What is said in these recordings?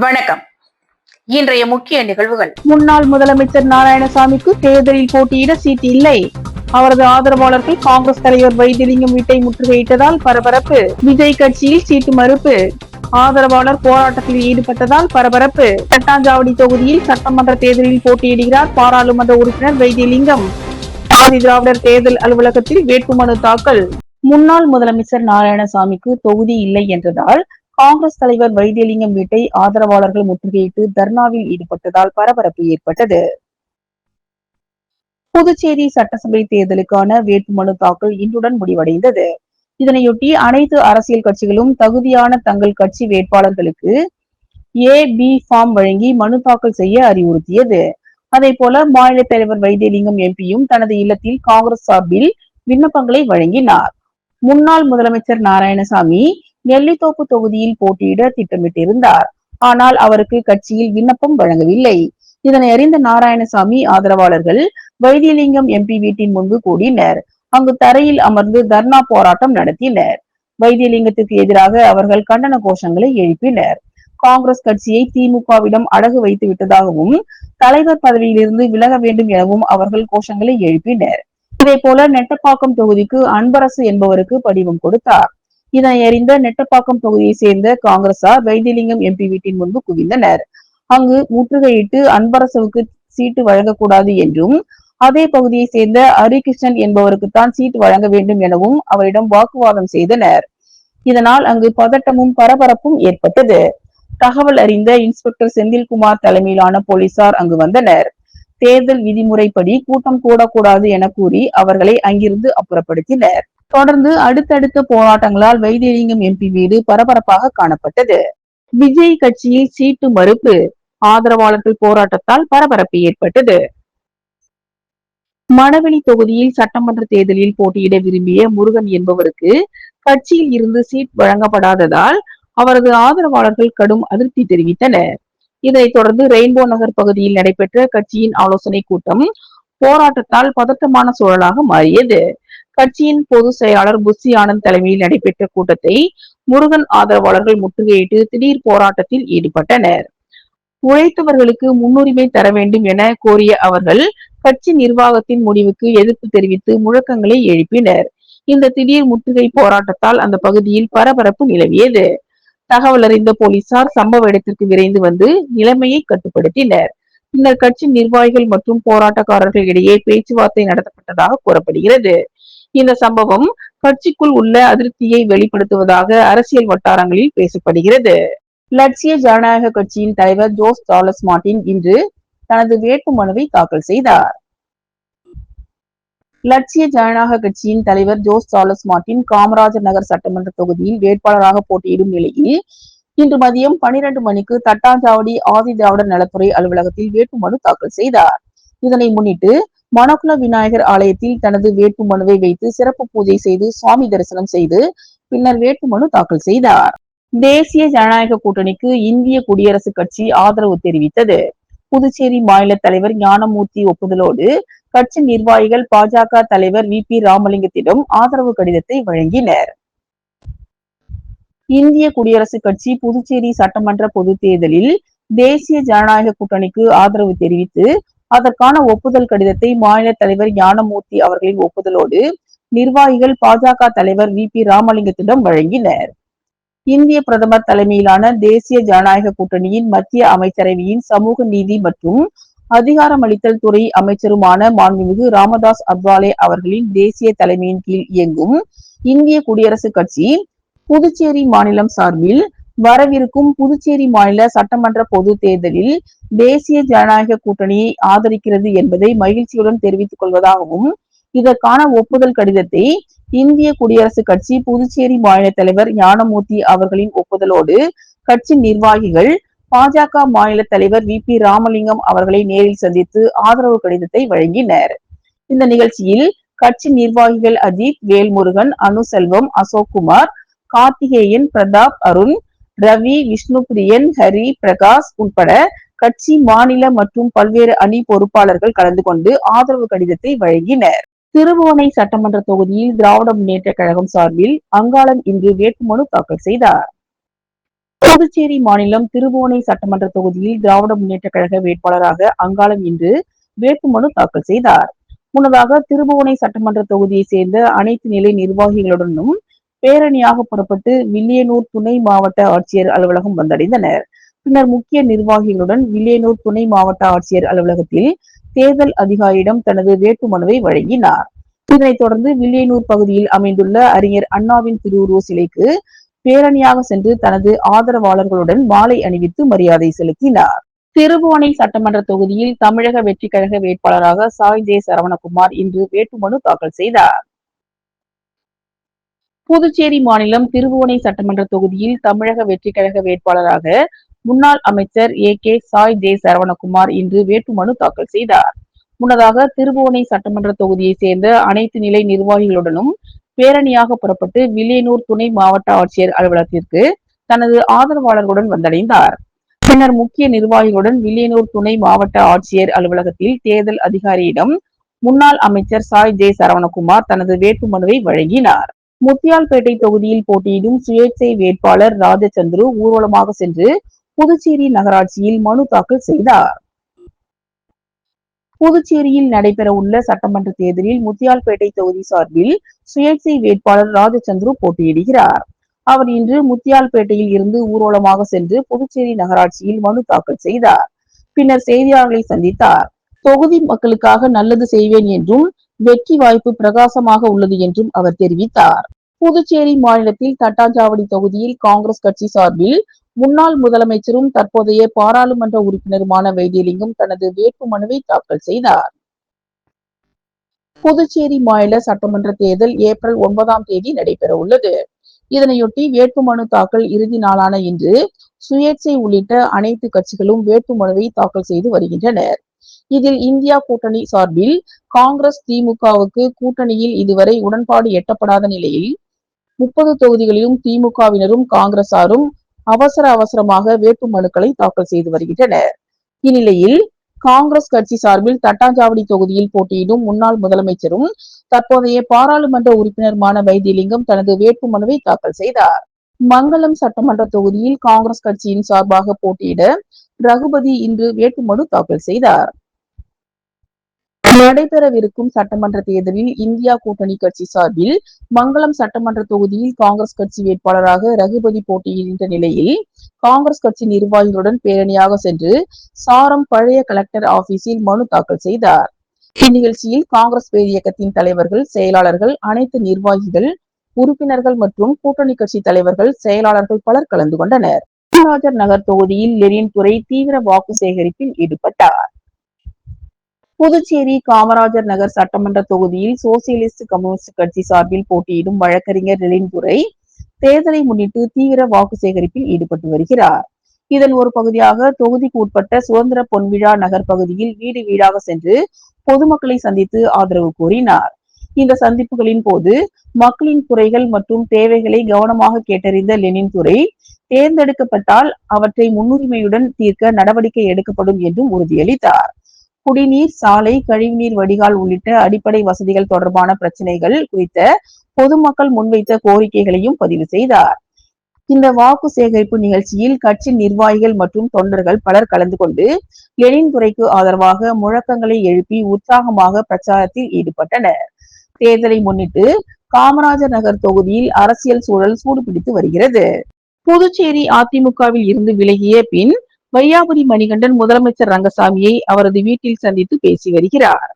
வணக்கம். இன்றைய முக்கிய நிகழ்வுகள். முன்னாள் முதலமைச்சர் நாராயணசாமிக்கு தேர்தலில் போட்டியிட சீட்டு இல்லை. அவரது ஆதரவாளர்கள் காங்கிரஸ் தலைவர் வைத்திலிங்கம் வீட்டை முற்றுகையிட்டதால் பரபரப்பு. விஜய் கட்சியில் சீட்டு மறுப்பு. ஆதரவாளர் போராட்டத்தில் ஈடுபட்டதால் பரபரப்பு. தட்டாஞ்சாவடி தொகுதியில் சட்டமன்ற தேர்தலில் போட்டியிடுகிறார் பாராளுமன்ற உறுப்பினர் வைத்திலிங்கம். ஆதி திராவிடர் தேர்தல் அலுவலகத்தில் வேட்புமனு தாக்கல். முன்னாள் முதலமைச்சர் நாராயணசாமிக்கு தொகுதி இல்லை என்றதால் காங்கிரஸ் தலைவர் வைத்திலிங்கம் வீட்டை ஆதரவாளர்கள் முற்றுகையிட்டு தர்ணாவில் ஈடுபட்டதால் பரபரப்பு ஏற்பட்டது. புதுச்சேரி சட்டசபை தேர்தலுக்கான வேட்புமனு தாக்கல் இன்றுடன் முடிவடைந்தது. இதனையொட்டி அனைத்து அரசியல் கட்சிகளும் தகுதியான தங்கள் கட்சி வேட்பாளர்களுக்கு A-B ஃபார்ம் வழங்கி மனு தாக்கல் செய்ய அறிவுறுத்தியது. அதே போல மாநில தலைவர் வைத்திலிங்கம் எம்பியும் தனது இல்லத்தில் காங்கிரஸ் சார்பில் விண்ணப்பங்களை வழங்கினார். முன்னாள் முதலமைச்சர் நாராயணசாமி நெல்லித்தோப்பு தொகுதியில் போட்டியிட திட்டமிட்டிருந்தார். ஆனால் அவருக்கு கட்சியில் விண்ணப்பம் வழங்கவில்லை. இதனை அறிந்த நாராயணசாமி ஆதரவாளர்கள் வைத்திலிங்கம் எம்பி வீட்டின் முன்பு கூடினர். அங்கு தரையில் அமர்ந்து தர்ணா போராட்டம் நடத்தினர். வைத்திலிங்கத்துக்கு எதிராக அவர்கள் கண்டன கோஷங்களை எழுப்பினர். காங்கிரஸ் கட்சியை திமுகவிடம் அடகு வைத்து விட்டதாகவும் தலைவர் பதவியிலிருந்து விலக வேண்டும் எனவும் அவர்கள் கோஷங்களை எழுப்பினர். இதே போல நெட்டப்பாக்கம் தொகுதிக்கு அன்பரசு என்பவருக்கு படிவம் கொடுத்தார். இதனை அறிந்த நெட்டப்பாக்கம் தொகுதியை சேர்ந்த காங்கிரசார் வைத்திலிங்கம் எம்பி வீட்டின் முன்பு குவிந்தனர். அங்கு முற்றுகையிட்டு அன்பரசுவுக்கு சீட்டு வழங்கக்கூடாது என்றும் அதே பகுதியை சேர்ந்த ஹரிகிருஷ்ணன் என்பவருக்குத்தான் சீட்டு வழங்க வேண்டும் எனவும் அவரிடம் வாக்குவாதம் செய்தனர். இதனால் அங்கு பதட்டமும் பரபரப்பும் ஏற்பட்டது. தகவல் அறிந்த இன்ஸ்பெக்டர் செந்தில்குமார் தலைமையிலான போலீசார் அங்கு வந்தனர். தேர்தல் விதிமுறைப்படி கூட்டம் கூடக்கூடாது என கூறி அவர்களை அங்கிருந்து அப்புறப்படுத்தினர். தொடர்ந்து அடுத்தடுத்த போராட்டங்களால் வைத்திலிங்கம் எம்பி வீடு பரபரப்பாக காணப்பட்டது. விஜய் கட்சியில் சீட்டு மறுப்பு. ஆதரவாளர்கள் போராட்டத்தால் பரபரப்பு ஏற்பட்டது. மணவெளி தொகுதியில் சட்டமன்ற தேர்தலில் போட்டியிட விரும்பிய முருகன் என்பவருக்கு கட்சியில் இருந்து சீட் வழங்கப்படாததால் அவரது ஆதரவாளர்கள் கடும் அதிருப்தி தெரிவித்தனர். இதைத் தொடர்ந்து ரெயின்போ நகர் பகுதியில் நடைபெற்ற கட்சியின் ஆலோசனை கூட்டம் போராட்டத்தால் பதட்டமான சூழலாக மாறியது. கட்சியின் பொதுச் செயலாளர் புஷி ஆனந்த் தலைமையில் நடைபெற்ற கூட்டத்தை முருகன் ஆதரவாளர்கள் முற்றுகையிட்டு திடீர் போராட்டத்தில் ஈடுபட்டனர். உழைத்தவர்களுக்கு முன்னுரிமை தர வேண்டும் என கோரிய அவர்கள் கட்சி நிர்வாகத்தின் முடிவுக்கு எதிர்ப்பு தெரிவித்து முழக்கங்களை எழுப்பினர். இந்த திடீர் முற்றுகை போராட்டத்தால் அந்த பகுதியில் பரபரப்பு நிலவியது. தகவல் அறிந்த போலீசார் சம்பவ இடத்திற்கு விரைந்து வந்து நிலைமையை கட்டுப்படுத்தினர். பின்னர் கட்சி நிர்வாகிகள் மற்றும் போராட்டக்காரர்கள் இடையே பேச்சுவார்த்தை நடத்தப்பட்டதாக கூறப்படுகிறது. இந்த சம்பவம் கட்சிக்குள் உள்ள அதிருப்தியை வெளிப்படுத்துவதாக அரசியல் வட்டாரங்களில் பேசப்படுகிறது. லட்சிய ஜனநாயக கட்சியின் தலைவர் ஜோஸ் சார்லஸ் மார்டின் இன்று தனது வேட்பு மனுவை தாக்கல் செய்தார். லட்சிய ஜனநாயக கட்சியின் தலைவர் Jose Charles Martin Kamarajar Nagar சட்டமன்ற தொகுதியில் வேட்பாளராக போட்டியிடும் நிலையில் இன்று மதியம் 12 மணிக்கு தட்டாஞ்சாவடி ஆதி திராவிடர் நலத்துறை அலுவலகத்தில் வேட்புமனு தாக்கல் செய்தார். இதனை முன்னிட்டு மணக்குள விநாயகர் ஆலயத்தில் தனது வேட்பு மனுவை வைத்து சிறப்பு பூஜை செய்து சுவாமி தரிசனம் செய்து பின்னர் வேட்புமனு தாக்கல் செய்தார். தேசிய ஜனநாயக கூட்டணிக்கு இந்திய குடியரசுக் கட்சி ஆதரவு தெரிவித்தது. புதுச்சேரி மாநில தலைவர் ஞானமூர்த்தி ஒப்புதலோடு கட்சி நிர்வாகிகள் பாஜக தலைவர் VP ராமலிங்கத்திடம் ஆதரவு கடிதத்தை வழங்கினர். இந்திய குடியரசுக் கட்சி புதுச்சேரி சட்டமன்ற பொது தேர்தலில் தேசிய ஜனநாயக கூட்டணிக்கு ஆதரவு தெரிவித்து அதற்கான ஒப்புதல் கடிதத்தை மாநில தலைவர் ஞானமூர்த்தி அவர்களின் ஒப்புதலோடு நிர்வாகிகள் பாஜக தலைவர் VP ராமலிங்கத்திடம் வழங்கினர். இந்திய பிரதமர் தலைமையிலான தேசிய ஜனநாயக கூட்டணியின் மத்திய அமைச்சரவையின் சமூக நீதி மற்றும் அதிகாரமளித்தல் துறை அமைச்சருமான மாண்புமிகு ராமதாஸ் அத்வாலே அவர்களின் தேசிய தலைமையின் கீழ் இயங்கும் இந்திய குடியரசுக் கட்சி புதுச்சேரி மாநிலம் சார்பில் வரவிருக்கும் புதுச்சேரி மாநில சட்டமன்ற பொது தேர்தலில் தேசிய ஜனநாயக கூட்டணியை ஆதரிக்கிறது என்பதை மகிழ்ச்சியுடன் தெரிவித்துக் கொள்வதாகவும் இதற்கான ஒப்புதல் கடிதத்தை இந்திய குடியரசுக் கட்சி புதுச்சேரி மாநில தலைவர் ஞானமூர்த்தி அவர்களின் ஒப்புதலோடு கட்சி நிர்வாகிகள் பாஜக மாநில தலைவர் VP ராமலிங்கம் அவர்களை நேரில் சந்தித்து ஆதரவு கடிதத்தை வழங்கினர். இந்த நிகழ்ச்சியில் கட்சி நிர்வாகிகள் அஜித், வேல்முருகன், அனுசெல்வம், அசோக்குமார், கார்த்திகேயன், பிரதாப், அருண், ரவி, விஷ்ணுபிரியன், ஹரி, பிரகாஷ் உட்பட கட்சி மாநில மற்றும் பல்வேறு அணி பொறுப்பாளர்கள் கலந்து கொண்டு ஆதரவு கடிதத்தை வழங்கினர். திருபுவனை சட்டமன்ற தொகுதியில் திராவிட முன்னேற்ற கழகம் சார்பில் அங்காளன் இன்று வேட்புமனு தாக்கல் செய்தார். புதுச்சேரி மாநிலம் திருபுவனை சட்டமன்ற தொகுதியில் திராவிட முன்னேற்ற கழக வேட்பாளராக அங்காளம் இன்று வேட்புமனு தாக்கல் செய்தார். முன்னதாக திருபுவனை சட்டமன்ற தொகுதியை சேர்ந்த அனைத்து நிலை நிர்வாகிகளுடனும் பேரணியாக புறப்பட்டு வில்லியனூர் துணை மாவட்ட ஆட்சியர் அலுவலகம் வந்தடைந்தனர். பின்னர் முக்கிய நிர்வாகிகளுடன் வில்லியனூர் துணை மாவட்ட ஆட்சியர் அலுவலகத்தில் தேர்தல் அதிகாரியிடம் தனது வேட்புமனுவை வழங்கினார். இதனைத் தொடர்ந்து வில்லியனூர் பகுதியில் அமைந்துள்ள அறிஞர் அண்ணாவின் திருவுருவ சிலைக்கு பேரணியாக சென்று தனது ஆதரவாளர்களுடன் மாலை அணிவித்து மரியாதை செலுத்தினார். திருபுவனை சட்டமன்ற தொகுதியில் தமிழக வெற்றி கழக வேட்பாளராக சாய் ஜே சரவணகுமார் இன்று வேட்புமனு தாக்கல் செய்தார். புதுச்சேரி மாநிலம் திருபுவனை சட்டமன்ற தொகுதியில் தமிழக வெற்றி கழக வேட்பாளராக முன்னாள் அமைச்சர் கே சாய் ஜே சரவணகுமார் இன்று வேட்புமனு தாக்கல் செய்தார். முன்னதாக திருபுவனை சட்டமன்ற தொகுதியை சேர்ந்த அனைத்து நிலை நிர்வாகிகளுடனும் பேரணியாக புறப்பட்டு வில்லியனூர் துணை மாவட்ட ஆட்சியர் அலுவலகத்திற்கு தனது ஆதரவாளர்களுடன் வந்தடைந்தார். பின்னர் முக்கிய நிர்வாகிகளுடன் வில்லியனூர் துணை மாவட்ட ஆட்சியர் அலுவலகத்தில் தேர்தல் அதிகாரியிடம் முன்னாள் அமைச்சர் சாய் ஜே சரவணகுமார் தனது வேட்புமனுவை வழங்கினார். முத்தியால்பேட்டை தொகுதியில் போட்டியிடும் சுயேட்சை வேட்பாளர் ராஜச்சந்திரு ஊர்வலமாக சென்று புதுச்சேரி நகராட்சியில் மனு தாக்கல் செய்தார். புதுச்சேரியில் நடைபெற உள்ள சட்டமன்ற தேர்தலில் முத்தியால்பேட்டை தொகுதி சார்பில் சுயேட்சை வேட்பாளர் ராஜச்சந்திரு போட்டியிடுகிறார். அவர் இன்று முத்தியால்பேட்டையில் இருந்து ஊர்வலமாக சென்று புதுச்சேரி நகராட்சியில் மனு தாக்கல் செய்தார். பின்னர் செய்தியாளர்களை சந்தித்தார். தொகுதி மக்களுக்காக நல்லது செய்வேன் என்றும் வெற்றி வாய்ப்பு பிரகாசமாக உள்ளது என்றும் அவர் தெரிவித்தார். புதுச்சேரி மாநிலத்தில் தட்டாஞ்சாவடி தொகுதியில் காங்கிரஸ் கட்சி சார்பில் முன்னாள் முதலமைச்சரும் தற்போதைய பாராளுமன்ற உறுப்பினருமான வைத்தியலிங்கம் தனது வேட்புமனுவை தாக்கல் செய்தார். புதுச்சேரி மாநில சட்டமன்ற தேர்தல் ஏப்ரல் 9 நடைபெற உள்ளது. இதனையொட்டி வேட்புமனு தாக்கல் இறுதி நாளான இன்று சுயேட்சை உள்ளிட்ட அனைத்து கட்சிகளும் வேட்புமனுவை தாக்கல் செய்து வருகின்றனர். இதில் இந்தியா கூட்டணி சார்பில் காங்கிரஸ் திமுகவுக்கு கூட்டணியில் இதுவரை உடன்பாடு எட்டப்படாத நிலையில் 30 தொகுதிகளிலும் திமுகவினரும் காங்கிரசாரும் அவசரமாக வேட்புமனுக்களை தாக்கல் செய்து வருகின்றனர். இந்நிலையில் காங்கிரஸ் கட்சி சார்பில் தட்டாஞ்சாவடி தொகுதியில் போட்டியிடும் முன்னாள் முதலமைச்சரும் தற்போதைய பாராளுமன்ற உறுப்பினருமான வைத்தியலிங்கம் தனது வேட்புமனுவை தாக்கல் செய்தார். மங்களம் சட்டமன்ற தொகுதியில் காங்கிரஸ் கட்சியின் சார்பாக போட்டியிட ரகுபதி இன்று வேட்புமனு தாக்கல் செய்தார். நடைபெறவிருக்கும் சட்டமன்ற தேர்தலில் இந்தியா கூட்டணி கட்சி சார்பில் மங்களம் சட்டமன்ற தொகுதியில் காங்கிரஸ் கட்சி வேட்பாளராக ரகுபதி போட்டியிடுகின்ற நிலையில் காங்கிரஸ் கட்சி நிர்வாகிகளுடன் பேரணியாக சென்று சாரம் பழைய கலெக்டர் ஆபீஸில் மனு தாக்கல் செய்தார். இந்நிகழ்ச்சியில் காங்கிரஸ் பேரியக்கத்தின் தலைவர்கள், செயலாளர்கள், அனைத்து நிர்வாகிகள், உறுப்பினர்கள் மற்றும் கூட்டணி கட்சி தலைவர்கள், செயலாளர்கள் பலர் கலந்து கொண்டனர். காமராஜர் நகர் தொகுதியில் லெனின் துரை தீவிர வாக்கு சேகரிப்பில் ஈடுபட்டார். புதுச்சேரி காமராஜர் நகர் சட்டமன்ற தொகுதியில் சோசியலிஸ்ட் கம்யூனிஸ்ட் கட்சி சார்பில் போட்டியிடும் வழக்கறிஞர் லெனின் துரை தேர்தலை முன்னிட்டு தீவிர வாக்கு சேகரிப்பில் ஈடுபட்டு வருகிறார். இதன் ஒரு பகுதியாக தொகுதிக்கு உட்பட்ட சுதந்திர பொன்விழா நகர் பகுதியில் வீடு வீடாக சென்று பொதுமக்களை சந்தித்து ஆதரவு கோரினார். இந்த சந்திப்புகளின் போது மக்களின் குறைகள் மற்றும் தேவைகளை கவனமாக கேட்டறிந்த லெனின் துரை தேர்ந்தெடுக்கப்பட்டால் அவற்றை முன்னுரிமையுடன் தீர்க்க நடவடிக்கை எடுக்கப்படும் என்றும் உறுதியளித்தார். குடிநீர், சாலை, கழிவுநீர் வடிகால் உள்ளிட்ட அடிப்படை வசதிகள் தொடர்பான பிரச்சனைகள் குறித்த பொதுமக்கள் முன்வைத்த கோரிக்கைகளையும் பதிவு செய்தார். இந்த வாக்கு சேகரிப்பு நிகழ்ச்சியில் கட்சி நிர்வாகிகள் மற்றும் தொண்டர்கள் பலர் கலந்து கொண்டு லெனின் துரைக்கு ஆதரவாக முழக்கங்களை எழுப்பி உற்சாகமாக பிரச்சாரத்தில் ஈடுபட்டனர். தேர்தலை முன்னிட்டு காமராஜர் நகர் தொகுதியில் அரசியல் சூழல் சூடுபிடித்து வருகிறது. புதுச்சேரி அதிமுகவில் இருந்து விலகிய பின் வையாபுரி மணிகண்டன் முதலமைச்சர் ரங்கசாமியை அவரது வீட்டில் சந்தித்து பேசி வருகிறார்.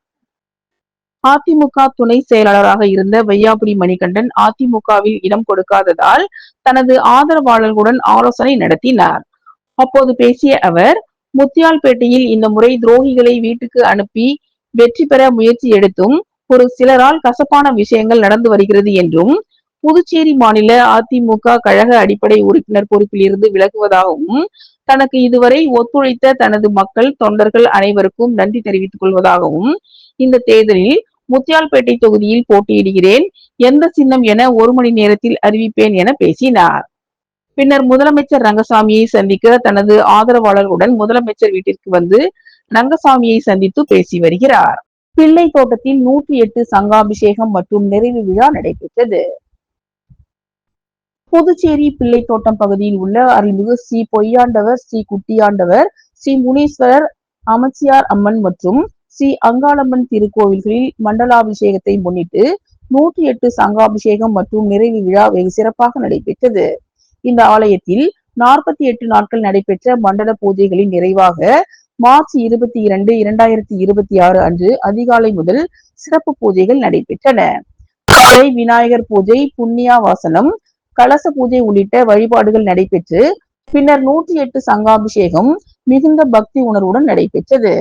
அதிமுக துணை செயலாளராக இருந்த வையாபுரி மணிகண்டன் அதிமுகவில் இடம் கொடுக்காததால் தனது ஆதரவாளர்களுடன் ஆலோசனை நடத்தினார். அப்போது பேசிய அவர், முத்தியால்பேட்டையில் இந்த முறை துரோகிகளை வீட்டுக்கு அனுப்பி வெற்றி பெற முயற்சி எடுத்தும் ஒரு சிலரால் கசப்பான விஷயங்கள் நடந்து வருகிறது என்றும், புதுச்சேரி மாநில அதிமுக கழக அடிப்படை உறுப்பினர் பொறுப்பில் இருந்து விலகுவதாகவும், தனக்கு இதுவரை ஒத்துழைத்த தனது மக்கள், தொண்டர்கள் அனைவருக்கும் நன்றி தெரிவித்துக் கொள்வதாகவும், இந்த தேர்தலில் முத்தியால்பேட்டை தொகுதியில் போட்டியிடுகிறேன், எந்த சின்னம் என 1 மணி நேரத்தில் அறிவிப்பேன் என பேசினார். பின்னர் முதலமைச்சர் ரங்கசாமியை சந்திக்க தனது ஆதரவாளர்களுடன் முதலமைச்சர் வீட்டிற்கு வந்து ரங்கசாமியை சந்தித்து பேசி வருகிறார். பிள்ளை தோட்டத்தில் 108 சங்காபிஷேகம் மற்றும் நிறைவு விழா நடைபெற்றது. புதுச்சேரி பிள்ளைத்தோட்டம் பகுதியில் உள்ள அருள்மிகு ஸ்ரீ பொய்யாண்டவர், ஸ்ரீ குட்டியாண்டவர், ஸ்ரீ முனீஸ்வரர், அமைச்சியார் அம்மன் மற்றும் ஸ்ரீ அங்காளம்மன் திருக்கோவில்களில் மண்டலாபிஷேகத்தை முன்னிட்டு 108 சங்காபிஷேகம் மற்றும் நிறைவு விழா வெகு சிறப்பாக நடைபெற்றது. இந்த ஆலயத்தில் 48 நாட்கள் நடைபெற்ற மண்டல பூஜைகளின் நிறைவாக மார்ச் 22, 2026 அன்று அதிகாலை முதல் சிறப்பு பூஜைகள் நடைபெற்றன. விநாயகர் பூஜை, புண்ணியா வாசனம், கலச பூஜை உள்ளிட்ட வழிபாடுகள் நடைபெற்று பின்னர் 108 சங்காபிஷேகம் மிகுந்த பக்தி உணர்வுடன் நடைபெற்றது.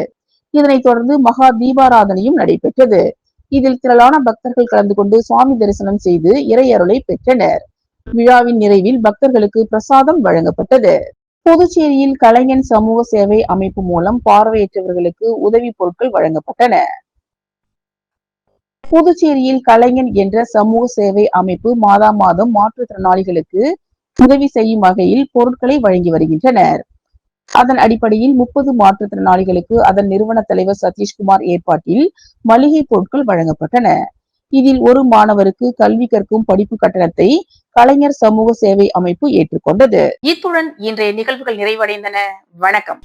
இதனைத் தொடர்ந்து மகா தீபாராதனையும் நடைபெற்றது. இதில் திரளான பக்தர்கள் கலந்து கொண்டு சுவாமி தரிசனம் செய்து இறையருளை பெற்றனர். விழாவின் நிறைவில் பக்தர்களுக்கு பிரசாதம் வழங்கப்பட்டது. புதுச்சேரியில் கலைஞன் சமூக சேவை அமைப்பு மூலம் பார்வையற்றவர்களுக்கு உதவி பொருட்கள் வழங்கப்பட்டன. புதுச்சேரியில் கலைஞன் என்ற சமூக சேவை அமைப்பு மாதம் மாற்றுத்திறனாளிகளுக்கு உதவி செய்யும் வகையில் பொருட்களை வழங்கி வருகின்றனர். அதன் அடிப்படையில் 30 மாற்றுத்திறனாளிகளுக்கு அதன் நிறுவன தலைவர் சதீஷ்குமார் ஏற்பாட்டில் மளிகை பொருட்கள் வழங்கப்பட்டன. இதில் ஒரு மாணவருக்கு கல்வி கற்கும் படிப்பு கட்டணத்தை கலைஞர் சமூக சேவை அமைப்பு ஏற்றுக்கொண்டது. இத்துடன் இன்றைய நிகழ்வுகள் நிறைவடைந்தன. வணக்கம்.